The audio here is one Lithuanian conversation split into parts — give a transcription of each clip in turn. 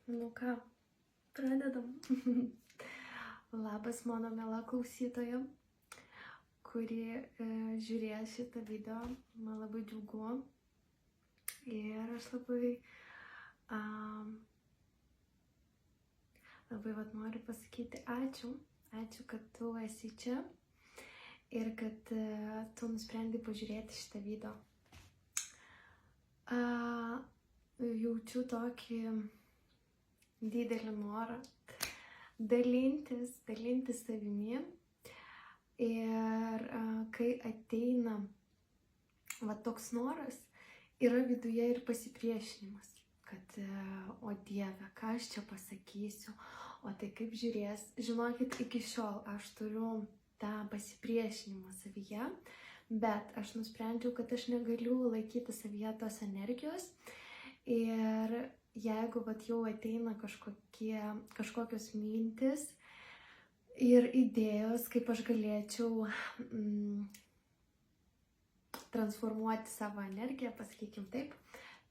Nu ką, pradedam. Labas mano miela klausytoja, kuri žiūrės šitą video. Man labai džiugu. Ir aš labai noriu pasakyti ačiū. Ačiū, kad tu esi čia ir kad tu nusprendai pažiūrėti šitą video. Jaučiu tokį didelį norą dalintis savimi. Ir kai ateina toks noras, yra viduje ir pasipriešinimas, kad o Dieve, ką aš čia pasakysiu, o tai kaip žiūrės. Žinokit, iki šiol aš turiu tą pasipriešinimą savyje, bet aš nusprendžiau, kad aš negaliu laikyti savyje tos energijos. Ir jeigu jau ateina kažkokios mintis ir idėjos, kaip aš galėčiau transformuoti savo energiją, pasakykim taip,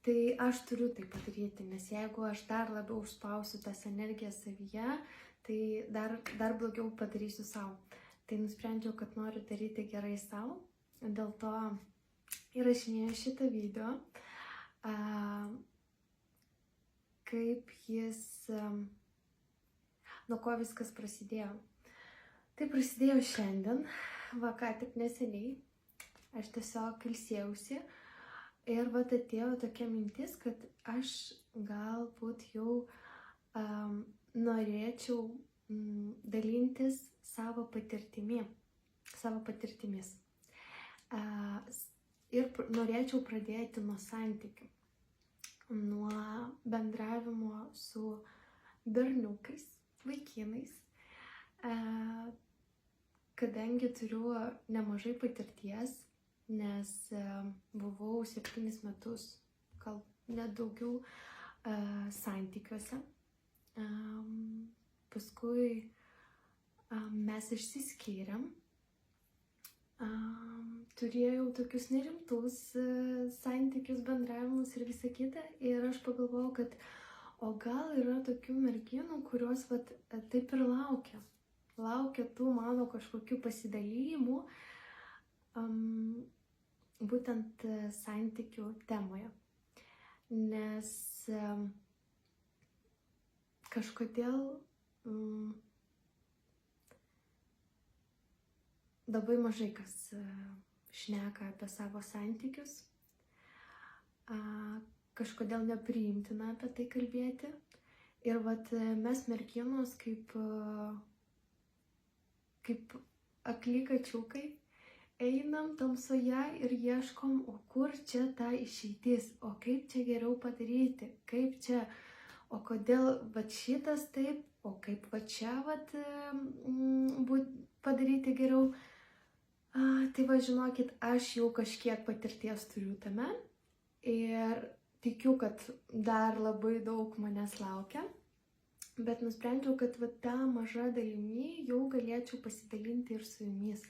tai aš turiu tai padaryti, nes jeigu aš dar labiau užspausiu tas energijas savyje, tai dar blogiau padarysiu savo. Tai nusprendžiau, kad noriu daryti gerai savo, dėl to įrašinėjau šitą video. Kaip jis, nuo ko viskas prasidėjo. Tai prasidėjo šiandien, ką tik neseniai. Aš tiesiog ilsėjausi ir atėjo tokia mintis, kad aš galbūt jau norėčiau dalintis savo patirtimis. Ir norėčiau pradėti nuo santykių, nuo bendravimo su berniukais, vaikinais, kadangi turiu nemažai patirties, nes buvau 7 metus, gal net daugiau, santykiuose. Paskui mes išsiskyrėm. Turėjau tokius nerimtus santykius, bendravimus ir visą kitą. Ir aš pagalvojau, kad o gal yra tokių merginų, kurios taip ir laukia tų mano kažkokių pasidalymų, būtent santykių temoje. Nes kažkodėl labai mažai kas šneka apie savo santykius. Kažkodėl nepriimtina apie tai kalbėti. Ir mes merginos kaip akli kačiukai einam tamsoje ir ieškom, o kur čia ta išeitis, o kaip čia geriau padaryti, kaip čia, o kodėl šitas taip, o kaip čia padaryti geriau. Tai žinokit, aš jau kažkiek patirties turiu tame ir tikiu, kad dar labai daug manęs laukia, bet nusprendžiau, kad tą mažą dalimi jau galėčiau pasidalinti ir su jumis.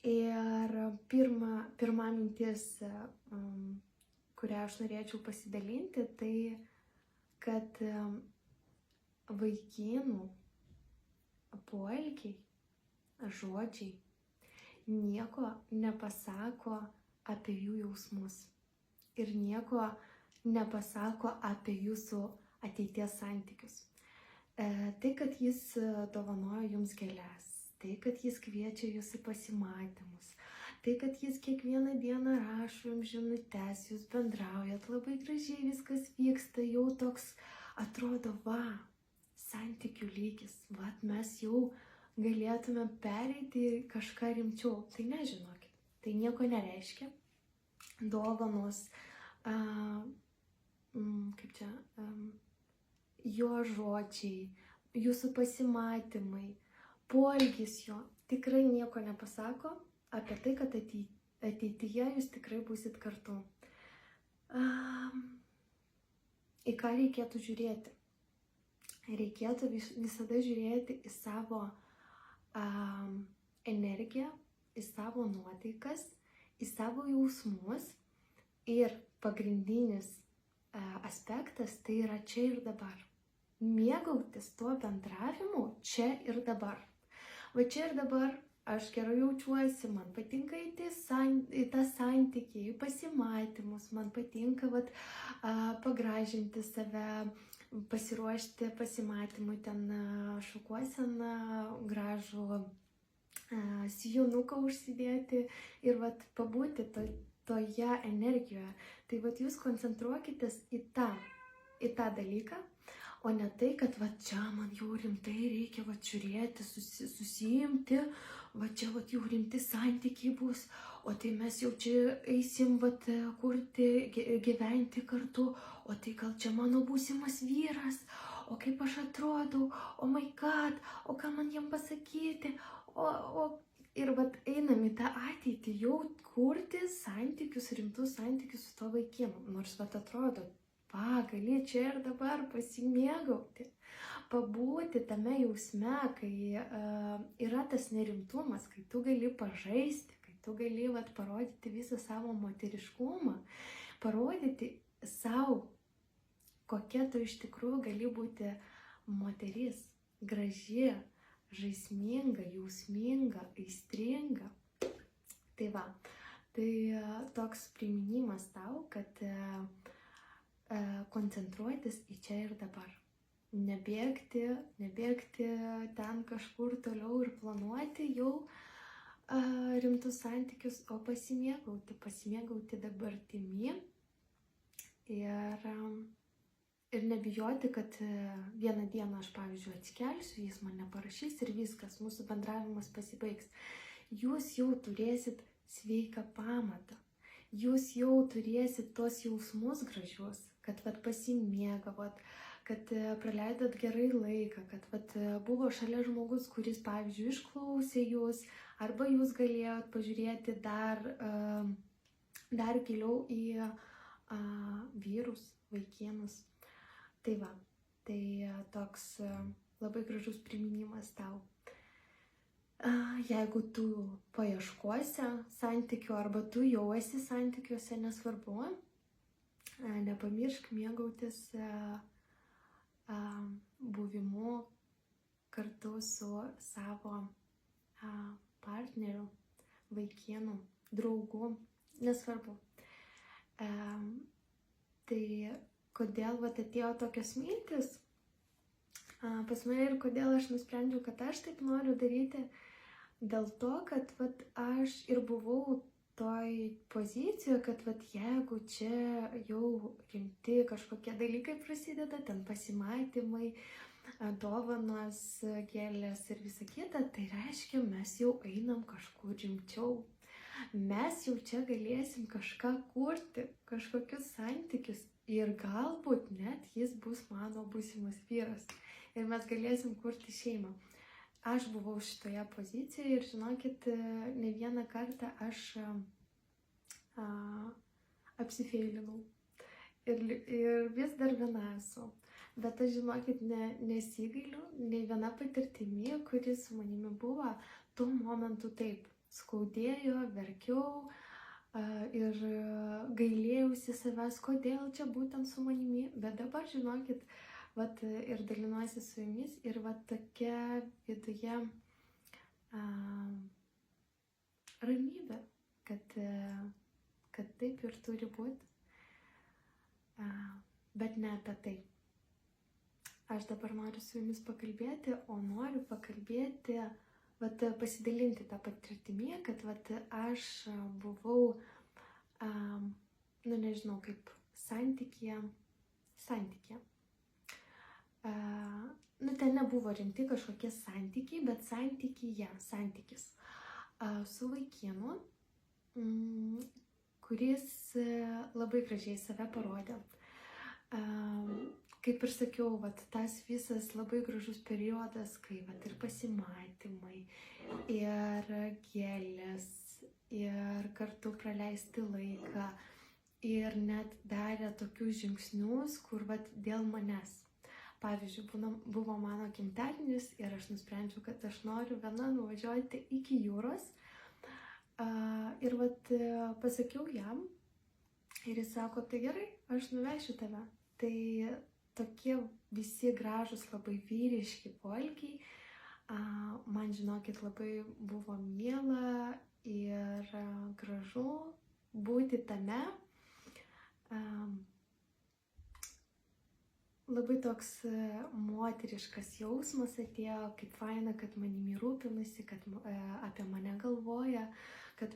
Ir pirma mintis, kurią aš norėčiau pasidalinti, tai kad vaikinų poelgiai, žodžiai nieko nepasako apie jų jausmus ir nieko nepasako apie jūsų ateities santykius. Tai, kad jis dovanoja jums gėles, tai, kad jis kviečia jūs į pasimatymus, tai, kad jis kiekvieną dieną rašo jums žinutes, jūs bendraujat, labai gražiai viskas vyksta, jau toks atrodo, santykių lygis, mes jau galėtume pereiti į kažką rimčiau. Tai nežinokit, tai nieko nereiškia. Dovanos, jo žodžiai, jūsų pasimatymai, poelgis jo tikrai nieko nepasako apie tai, kad ateityje jūs tikrai būsit kartu. Į ką reikėtų žiūrėti? Reikėtų visada žiūrėti į savo energiją, į savo nuotaikas, į savo jausmus. Ir pagrindinis aspektas tai yra čia ir dabar. Mėgautis tuo bendravimu čia ir dabar. Va čia ir dabar aš gerai jaučiuosi, man patinka į tą santykį, į pasimatymus, man patinka pagražinti save, pasiruošti pasimatymui, ten šukuoseną, gražų sijonuką užsidėti ir pabūti toje energijoje. Tai jūs koncentruokitės į tą dalyką, o ne tai, kad čia man jau rimtai reikia žiūrėti, susiimti, čia jau rimti santykiai bus, o tai mes jau čia eisim kurti, gyventi kartu, o tai gal čia mano būsimas vyras, o kaip aš atrodau, oh my god, o ką man jam pasakyti, ir einam į tą ateitį jau kurti santykius, rimtus santykius su to vaikinu, nors atrodo, gali čia ir dabar pasimėgauti, pabūti tame jausme, kai yra tas nerimtumas, kai tu gali pažaisti, kai tu gali parodyti visą savo moteriškumą, parodyti savo, kokia tu iš tikrųjų gali būti moteris, graži, žaisminga, jausminga, aistringa. Tai toks priminimas tau, kad koncentruotis į čia ir dabar. Nebėgti ten kažkur toliau ir planuoti jau rimtus santykius, o pasimėgauti dabartimi ir nebijoti, kad vieną dieną aš, pavyzdžiui, atsikelsiu, jis man neparašys ir viskas, mūsų bendravimas pasibaigs. Jūs jau turėsit sveiką pamatą. Jūs jau turėsit tos jausmus gražius, kad pasimėgavot, kad praleidot gerai laiką, kad buvo šalia žmogus, kuris, pavyzdžiui, išklausė jūs, arba jūs galėjot pažiūrėti dar giliau į vyrus, vaikinus. Tai toks labai gražus priminimas tau. Jeigu tu paieškosi santykių, arba tu jau esi santykiuose, nesvarbu, nepamiršk mėgautis buvimu kartu su savo partneriu, vaikinu, draugu, nesvarbu. Tai kodėl atėjo tokios mintis pas mane ir kodėl aš nusprendžiau, kad aš taip noriu daryti, dėl to, kad aš ir buvau toj pozicijoje, kad jeigu čia jau rimti kažkokie dalykai prasideda, ten pasimatymai, dovanos, gėlės ir visa kita, tai reiškia, mes jau einam kažkur rimčiau. Mes jau čia galėsim kažką kurti, kažkokius santykius ir galbūt net jis bus mano būsimas vyras ir mes galėsim kurti šeimą. Aš buvau šitoje pozicijoje ir žinokit, ne vieną kartą aš apsifeilinau ir vis dar viena esu. Bet aš, žinokit, nesigailiu nei viena patirtimi, kuris su manimi buvo, tuo momentu taip skaudėjo, verkiau ir gailėjausi savęs, kodėl čia būtent su manimi. Bet dabar, žinokit, ir dalinuosi su jumis ir tokia viduje ramybė, kad taip ir turi būti, bet ne apie tai. Aš dabar noriu su jumis pakalbėti, o noriu pakalbėti, pasidalinti tą patirtimį, kad aš buvau, nežinau, kaip santykyje. Ten nebuvo rimti kažkokie santykiai, bet santykis su vaikinu, kuris labai gražiai save parodė. Kaip ir sakiau, tas visas labai gražus periodas, kai ir pasimatymai, ir gėlės, ir kartu praleisti laiką, ir net darė tokius žingsnius, kur dėl manęs. Pavyzdžiui, buvo mano gimtadienis ir aš nusprendžiau, kad aš noriu viena nuvažiuoti iki jūros. Ir pasakiau jam, Ir jis sako, tai gerai, aš nuvešiu tave. Tai tokie visi gražus, labai vyriški poelgiai. Man, žinokit, labai buvo miela ir gražu būti tame. Labai toks moteriškas jausmas atėjo, kaip faina, kad manimi rūpinasi, kad apie mane galvoja, kad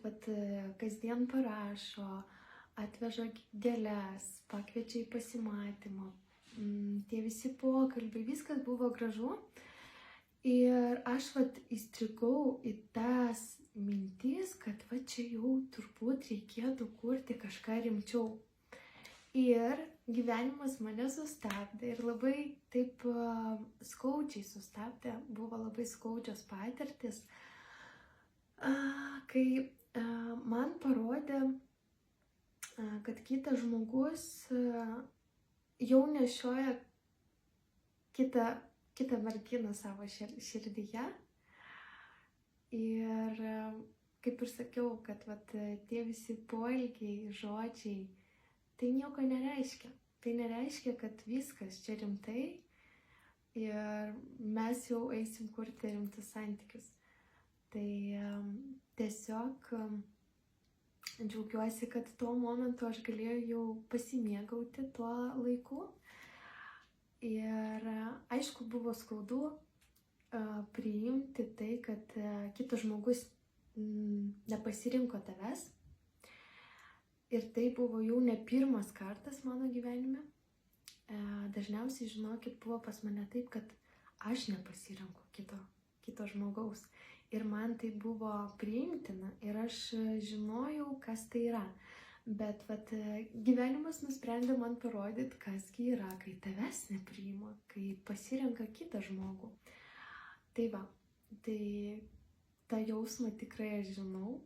kasdien parašo, atveža gėles, pakviečia į pasimatymą. Tie visi pokalbiai, viskas buvo gražu. Ir aš įstrigau į tas mintis, kad čia jau turbūt reikėtų kurti kažką rimčiau. Ir gyvenimas mane sustabdė ir labai taip skaudžiai sustabdė, buvo labai skaudžios patirtis, kai man parodė, kad kitas žmogus jau nešioja kitą merginą savo širdyje. Ir kaip ir sakiau, kad tie visi poelgiai, žodžiai, tai nieko nereiškia. Tai nereiškia, kad viskas čia rimtai ir mes jau eisim kurti rimtus santykius. Tai tiesiog džiaugiuosi, kad tuo momentu aš galėjau jau pasimėgauti tuo laiku. Ir aišku, buvo skaudu priimti tai, kad kitas žmogus nepasirinko tavęs. Ir tai buvo jau ne pirmas kartas mano gyvenime. Dažniausiai, žinokit, buvo pas mane taip, kad aš nepasirinku kito žmogaus. Ir man tai buvo priimtina ir aš žinojau, kas tai yra. Bet gyvenimas nusprendė man parodyti, kasgi yra, kai tavęs nepriima, kai pasirenka kitą žmogų. Tai tą jausmą tikrai aš žinau.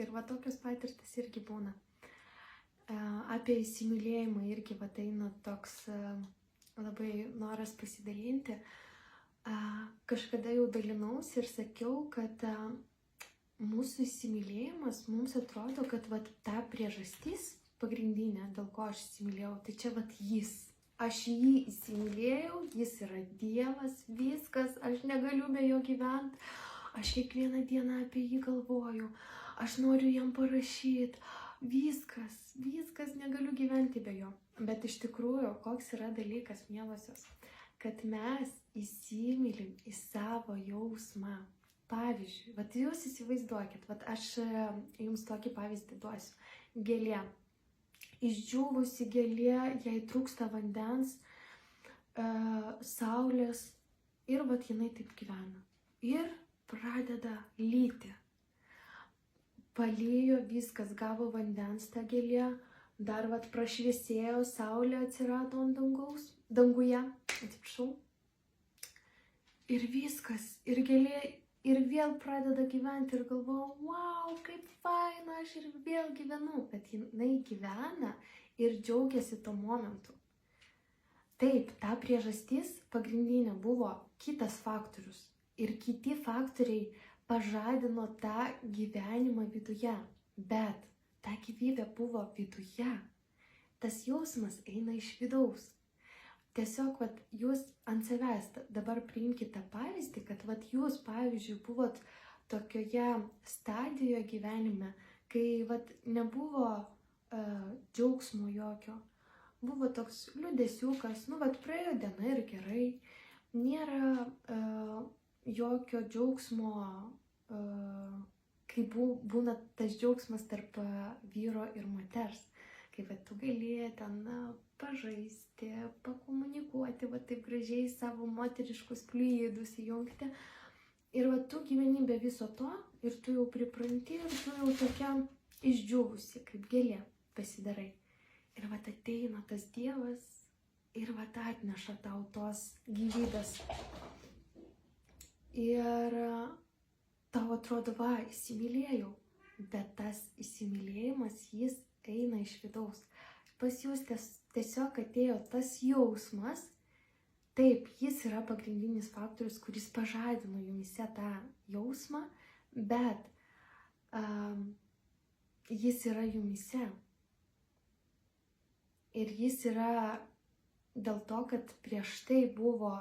Ir tokios patirtis irgi būna. Apie įsimylėjimą irgi eina toks labai noras pasidalinti. Kažkada jau dalinausi ir sakiau, kad mūsų įsimylėjimas mums atrodo, kad ta priežastis pagrindinė, dėl ko aš įsimylėjau, tai čia jis. Aš jį įsimylėjau, jis yra Dievas, viskas, aš negaliu be jo gyventi, aš kiekvieną dieną apie jį galvoju, aš noriu jam parašyti, viskas, negaliu gyventi be jo. Bet iš tikrųjų, koks yra dalykas, mielosios, kad mes įsimylim į savo jausmą. Pavyzdžiui, jūs įsivaizduokit, aš jums tokį pavyzdį duosiu. Gėlė. Išdžiūvusi gėlė, jai trūksta vandens, saulės ir jinai taip gyvena. Ir pradeda lyti. Palijo, viskas, gavo vandens tą gėlę, dar prašviesėjo, saulė atsirado ant danguje, atsiprašau. Ir viskas, ir gėlė, ir vėl pradeda gyventi ir galvoju, wow, kaip faina, aš ir vėl gyvenu. Bet jinai gyvena ir džiaugiasi tuo momentu. Taip, ta priežastis pagrindinė buvo kitas faktorius. Ir kiti faktoriai pažadino tą gyvenimą viduje. Bet ta gyvybė buvo viduje. Tas jausmas eina iš vidaus. Tiesiog, jūs ant savęs dabar priimkite pavyzdį, kad jūs, pavyzdžiui, buvot tokioje stadijoje gyvenime, kai nebuvo džiaugsmo jokio. Buvo toks liūdesiukas, praėjo diena ir gerai. Nėra jokio džiaugsmo, kai būna tas džiaugsmas tarp vyro ir moters. Kai tu gali ten pažaisti, pakomunikuoti, taip gražiai savo moteriškus fluidus įjungti. Ir tu gyveni be viso to, ir tu jau pripranti, ir tu jau tokia išdžiūvusi, kaip gėlė pasidarai. Ir ateina tas Dievas, ir atneša tau tos gyvybės. Ir tau atrodo, įsimylėjau, bet tas įsimylėjimas, jis eina iš vidaus. Pas jūs tiesiog atėjo tas jausmas, taip, jis yra pagrindinis faktorius, kuris pažadino jumyse tą jausmą, bet jis yra jumyse. Ir jis yra dėl to, kad prieš tai buvo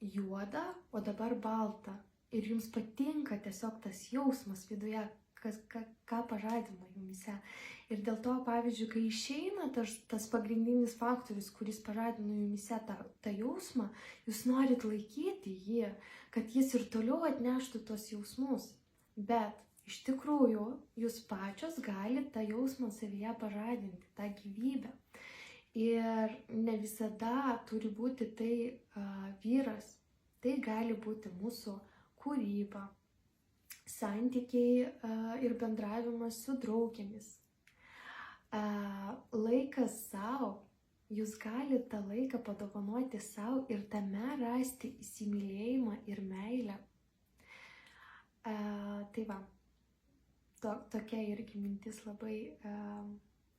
juoda, o dabar balta. Ir jums patinka tiesiog tas jausmas viduje, ką pažadina jumyse. Ir dėl to, pavyzdžiui, kai išeina tas pagrindinis faktorius, kuris pažadino jumyse tą jausmą, jūs norit laikyti jį, kad jis ir toliau atneštų tos jausmus. Bet iš tikrųjų, jūs pačios galite tą jausmą savyje pažadinti, tą gyvybę. Ir ne visada turi būti tai vyras. Tai gali būti mūsų kūryba, santykiai ir bendravimas su draugėmis. Laikas savo, jūs galite tą laiką padovanoti savo ir tame rasti įsimylėjimą ir meilę. Tai va. Tokia irgi mintis labai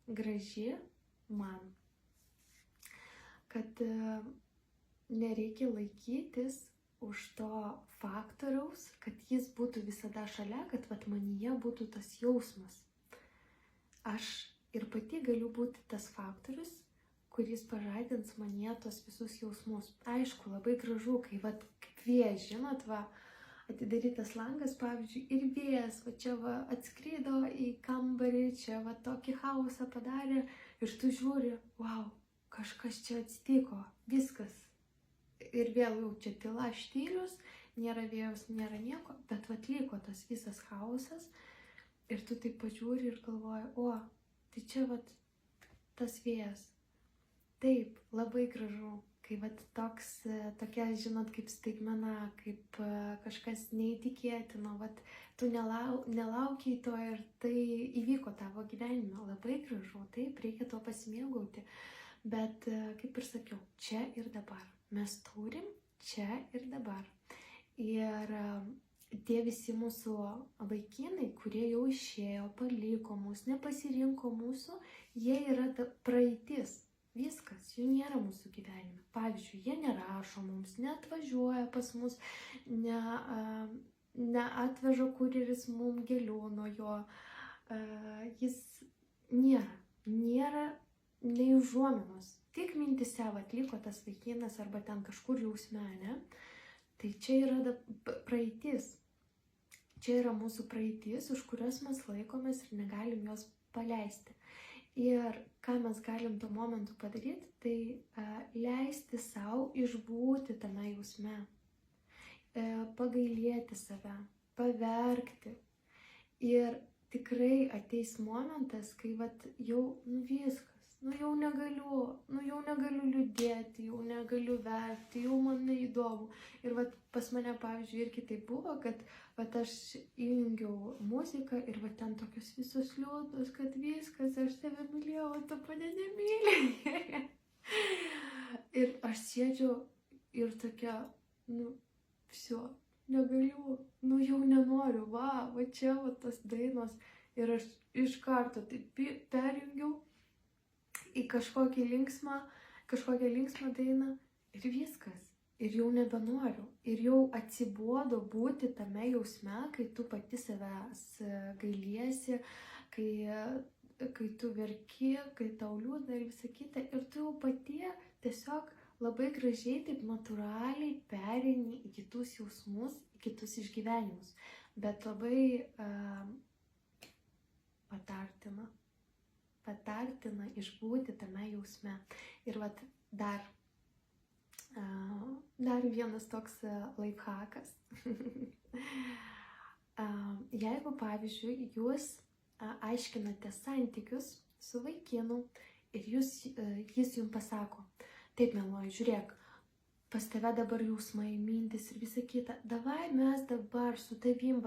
graži man, kad nereikia laikytis už to faktoriaus, kad jis būtų visada šalia, kad manyje būtų tas jausmas. Aš ir pati galiu būti tas faktorius, kuris pažadins manyje tos visus jausmus. Aišku, labai gražu, kai kaip vėjas, žinot, atidarytas langas, pavyzdžiui, ir vėjas, čia atskrido į kambarį, čia tokį chaosą padarė ir tu žiūri, wow, kažkas čia atsitiko, viskas. Ir vėl jau čia tyla, štylius, nėra vėjos, nėra nieko, bet liko tas visas chaosas ir tu taip pažiūri ir galvoji, o, tai čia tas vėjas. Taip, labai gražu. Kai tokia, žinot, kaip staigmena, kaip kažkas neįtikėtino, tu nelaukiai to ir tai įvyko tavo gyvenime. Labai gražu, taip, reikia to pasimėgauti. Bet, kaip ir sakiau, čia ir dabar. Mes turim čia ir dabar. Ir tie visi mūsų vaikinai, kurie jau išėjo, paliko mus, nepasirinko mūsų, jie yra praeitis. Viskas, jų nėra mūsų gyvenime. Pavyzdžiui, jie nerašo mums, neatvažiuoja pas mus, neatveža kurjeris mums gėlių nuo jo. Jis nėra nei užuominos. Tik mintise liko tas vaikinas arba ten kažkur jausme, ne? Tai čia yra praeitis. Čia yra mūsų praeitis, už kurios mes laikomės ir negalim jos paleisti. Ir ką mes galim tuo momentu padaryti, tai leisti savo išbūti tame jausme, pagailėti save, paverkti. Ir tikrai ateis momentas, kai jau viskas, jau negaliu liūdėti, jau negaliu verkti, jau man neįdomu. Ir pas mane, pavyzdžiui, irgi tai buvo, kad aš įjungiau muziką ir ten tokios visos liūdnos, kad viskas, aš tave mylėjau, o tu mane nemyli. Ir aš sėdžiu ir tokia, viso, negaliu, jau nenoriu, čia tas dainos. Ir aš iš karto taip perjungiau į kažkokią linksmą dainą ir viskas. Ir jau nebenoriu. Ir jau atsibodo būti tame jausme, kai tu pati savęs gailiesi, kai tu verki, kai tau liūdna ir visa kita. Ir tu jau pati tiesiog labai gražiai, taip natūraliai pereini į kitus jausmus, į kitus išgyvenimus. Bet labai patartina išbūti tame jausme. Ir dar vienas toks lifehackas. Jeigu, pavyzdžiui, jūs aiškinate santykius su vaikinu ir jis jums pasako, taip, mieloji, žiūrėk, pas tave dabar jausmai, mintis ir visa kita, davai mes dabar su tavim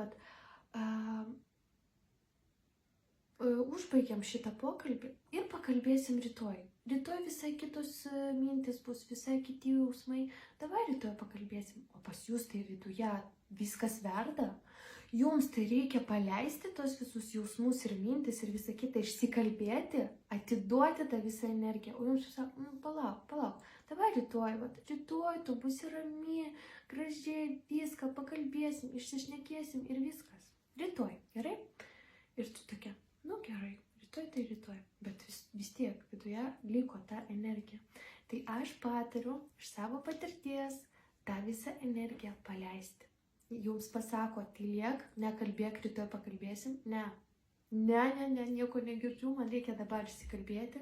užbaigiam šitą pokalbį ir pakalbėsim rytoj. Rytoj visai kitos mintis bus, visai kiti jausmai. Davai rytoj pakalbėsim. O pas jūs tai viduje viskas verda. Jums tai reikia paleisti tos visus jausmus ir mintis ir visą kitą, išsikalbėti, atiduoti tą visą energiją. O jums sako, palauk, dabar rytoj tu būsi rami, gražiai, viską pakalbėsim, išsišnekėsim ir viskas. Rytoj, gerai? Ir tu tokia, gerai, rytoj tai rytoj, bet vis tiek viduje liko ta energija. Tai aš patariu iš savo patirties tą visą energiją paleisti. Jums pasako, tylėk, nekalbėk, rytoj pakalbėsim. Ne, nieko negirdžiu, man reikia dabar išsikalbėti,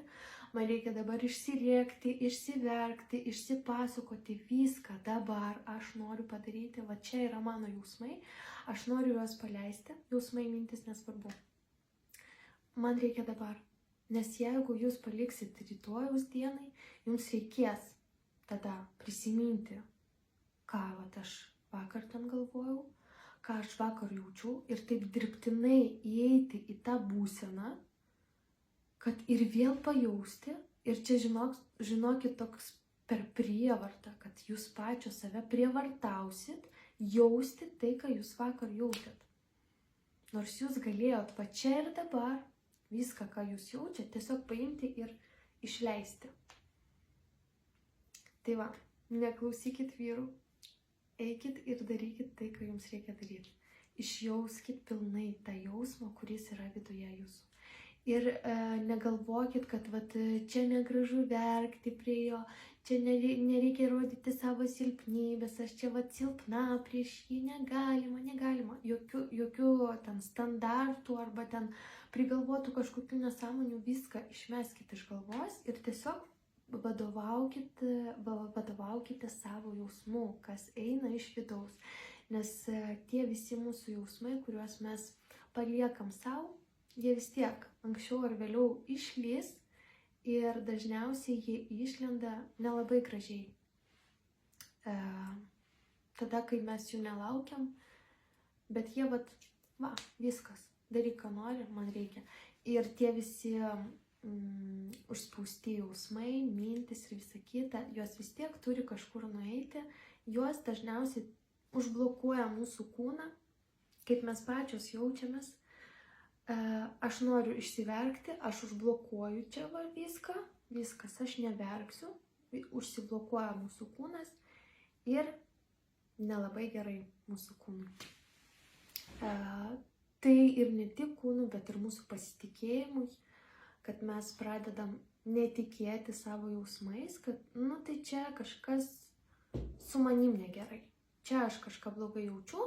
man reikia dabar išsirėkti, išsiverkti, išsipasakoti viską dabar, aš noriu padaryti, va čia yra mano jausmai, aš noriu juos paleisti, jausmai, mintis, nesvarbu. Man reikia dabar, nes jeigu jūs paliksit rytojaus dienai, jums reikės tada prisiminti, ką aš vakar ten galvojau, ką aš vakar jaučiau ir taip dirbtinai įeiti į tą būseną, kad ir vėl pajausti, ir čia žinokit toks per prievartą, kad jūs pačios save prievartausit jausti tai, ką jūs vakar jautėt. Nors jūs galėjot va čia ir dabar viską, ką jūs jaučiat, tiesiog paimti ir išleisti. Tai va, neklausykit vyrų. Eikit ir darykit tai, ką jums reikia daryti. Išjauskit pilnai tą jausmą, kuris yra viduje jūsų. Ir negalvokit, kad čia negražu verkti prie jo, čia nereikia rodyti savo silpnybės, aš čia silpna prieš jį, negalima. Jokių ten standartų arba ten prigalvotų kažkokių nesąmonių, viską išmeskit iš galvos ir tiesiog vadovaukite savo jausmų, kas eina iš vidaus, nes tie visi mūsų jausmai, kuriuos mes paliekam savo, jie vis tiek anksčiau ar vėliau išlys ir dažniausiai jie išlenda nelabai gražiai. Tada, kai mes jų nelaukiam, bet jie viskas, daryk, ką nori, man reikia. Ir tie visi užspausti jausmai, mintis ir visa kita, jos vis tiek turi kažkur nueiti, jos dažniausiai užblokuoja mūsų kūną, kaip mes pačios jaučiamės. Aš noriu išsiverkti, aš užblokuoju čia viskas, aš neverksiu, užsiblokuoja mūsų kūnas ir nelabai gerai mūsų kūnui. Tai ir ne tik kūnui, bet ir mūsų pasitikėjimui, kad mes pradedam netikėti savo jausmais, kad, tai čia kažkas su manim negerai. Čia aš kažką blogai jaučiu,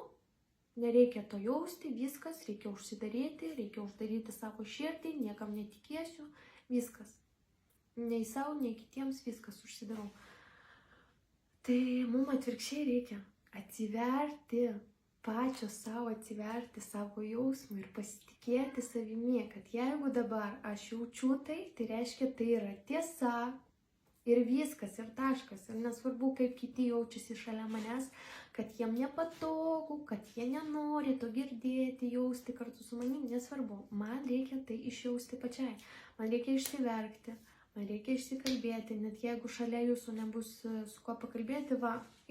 nereikia to jausti, viskas, reikia užsidaryti, reikia uždaryti savo širdį, niekam netikėsiu, viskas. Nei savo, nei kitiems, viskas užsidarau. Tai mums atvirkščiai reikia atsiverti, pačios savo atsiverti savo jausmų ir pasitikėti savimi, kad jeigu dabar aš jaučiu tai reiškia tai yra tiesa ir viskas, ir taškas, ir nesvarbu, kaip kiti jaučiasi šalia manęs, kad jiem nepatogu, kad jie nenori to girdėti, jausti kartu su manim, nesvarbu, man reikia tai išjausti pačiai, man reikia išsiverkti, man reikia išsikalbėti, net jeigu šalia jūsų nebus su kuo pakalbėti,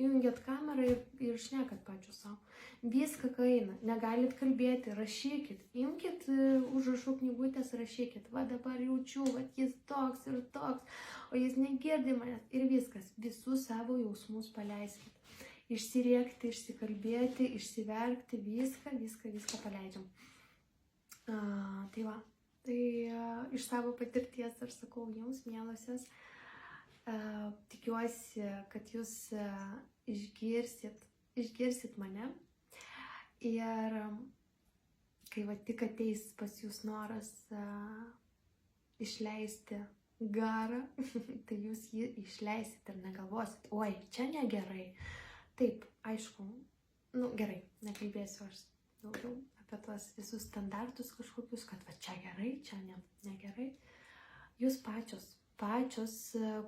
įjungiat kamerą ir šnekat pačiu savo. Viską, ką eina, negalit kalbėti, rašykit, imkit užrašų knygutės, rašykit, dabar jaučiu, jis toks ir toks, o jis negirdi manęs ir viskas, visus savo jausmus paleiskit. Išsirėkti, išsikalbėti, išsiverkti, viską paleidžiam. Tai iš savo patirties aš sakau jums, mielosios, tikiuosi, kad jūs išgirsit mane ir kai tik ateis pas jūs noras išleisti garą, tai jūs jį išleisit ir negalvosit, oi, čia negerai. Taip, aišku, gerai, nekalbėsiu aš daugiau apie tuos visus standartus kažkokius, kad čia gerai, čia negerai. Jūs pačios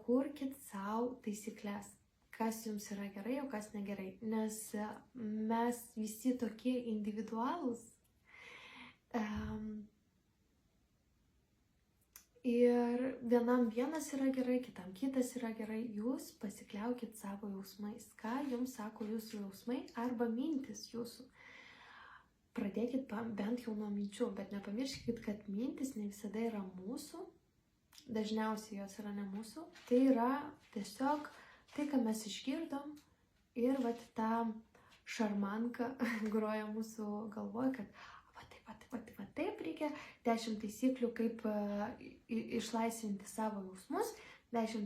kurkit savo taisyklės, kas jums yra gerai, o kas negerai, nes mes visi tokie individualūs ir vienam vienas yra gerai, kitam kitas yra gerai, jūs pasikliaukit savo jausmais, ką jums sako jūsų jausmai arba mintis jūsų. pradėkit bent jau nuo minčių, bet nepamirškit, kad mintis ne visada yra mūsų, dažniausiai jos yra ne mūsų, tai yra tiesiog tai, ką mes išgirdom ir vat tą šarmanką groja mūsų galvoje, kad va taip reikia 10 taisyklių, kaip išlaisvinti savo jausmus, 10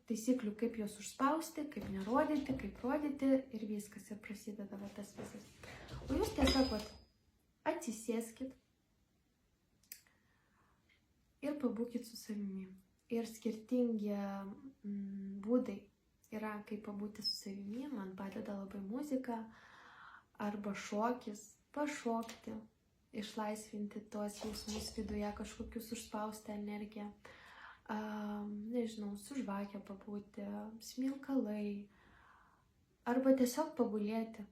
taisyklių, kaip juos užspausti, kaip nerodyti, kaip rodyti ir viskas, ir prasideda va tas visas. O jūs tiesiog atsisėskit ir pabūkit su savimi. Ir skirtingi būdai yra, kaip pabūti su savimi. Man padeda labai muzika arba šokis, pašokti, išlaisvinti tuos jausmus viduje, kažkokius užspaustą energiją. Nežinau, su žvakė pabūti, smilkalai, arba tiesiog pagulėti,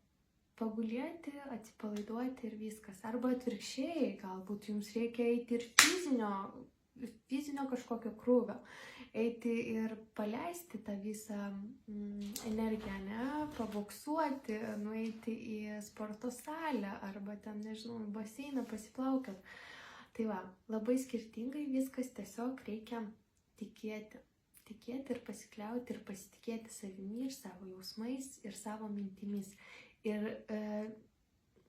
atsipalaiduoti ir viskas. Arba atvirkščiai, galbūt jums reikia eiti ir fizinio kažkokio krūvio, eiti ir paleisti tą visą energiją, ne, paboksuoti, nueiti į sporto salę, arba ten, nežinau, į baseiną pasiplaukiot. Tai va, labai skirtingai viskas, tiesiog reikia tikėti ir pasikliauti ir pasitikėti savimi ir savo jausmais ir savo mintimis. Ir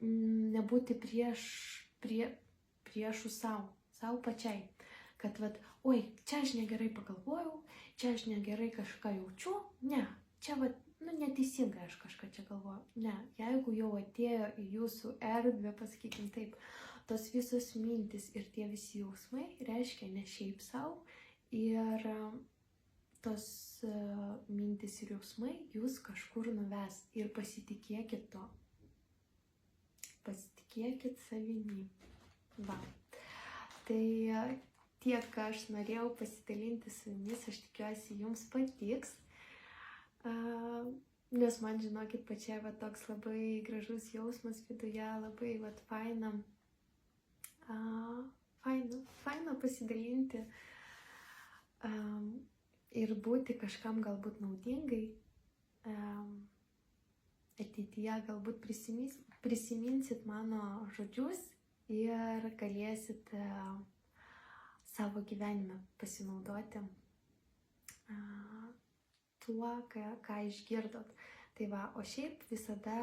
nebūti priešų savo pačiai. Kad oi, čia aš negerai pagalvojau, čia aš negerai kažką jaučiu, ne, čia neteisingai aš kažką čia galvoju. Ne, jeigu jau atėjo į jūsų erdvę, pasakykim taip, tos visos mintis ir tie visi jausmai reiškia ne šiaip savo ir tos mintis ir jausmai jūs kažkur nuves ir pasitikėkit to. Pasitikėkit savimi. Va. Tai tiek aš norėjau pasidalinti su jumis, aš tikiuosi jums patiks. Nes man, žinokit, pačiai toks labai gražus jausmas viduje, labai faina pasidalinti ir būti kažkam galbūt naudingai. Ateityje galbūt prisiminsit mano žodžius ir galėsit savo gyvenime pasinaudoti tuo, ką išgirdot. Tai va, o šiaip visada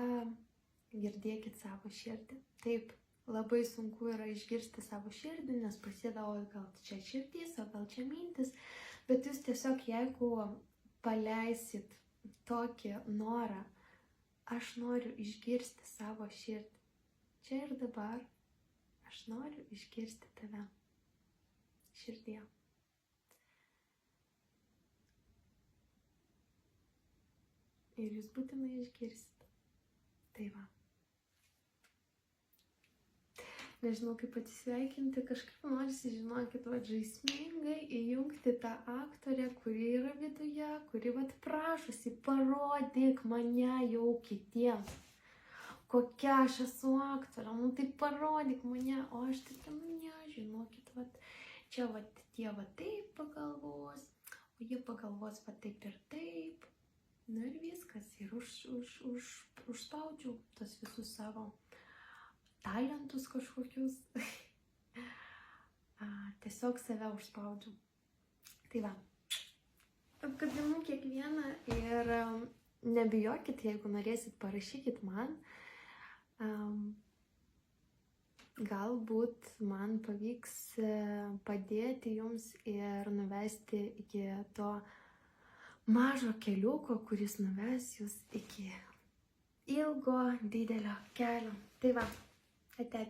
girdėkit savo širdį. Taip, labai sunku yra išgirsti savo širdį, nes prasideda, o gal čia širdys, o gal čia mintis, bet jūs tiesiog, jeigu paleisit tokį norą, aš noriu išgirsti savo širdį, čia ir dabar, aš noriu išgirsti tave širdyje. Ir jūs būtinai išgirsit. Tai va. Nežinau, kaip atsisveikinti, kažkaip norisi, žinokit, žaismingai įjungti tą aktorę, kuri yra viduje, kuri prašosi, parodyk mane jau kitiems. Kokia aš esu aktorė, tai parodyk mane, o aš tik, žinokit, čia tie taip pagalvos, o jie pagalvos taip ir taip. Ir viskas, ir užspaudžiau tos visus savo talentus kažkokius. Tiesiog save užspaudžiu. Tai va. Apkabinu kiekvieną ir nebijokit, jeigu norėsit, parašykit man. Galbūt man pavyks padėti jums ir nuvesti iki to mažo keliuko, kuris nuves jūs iki ilgo, didelio kelio. Tai va, ate.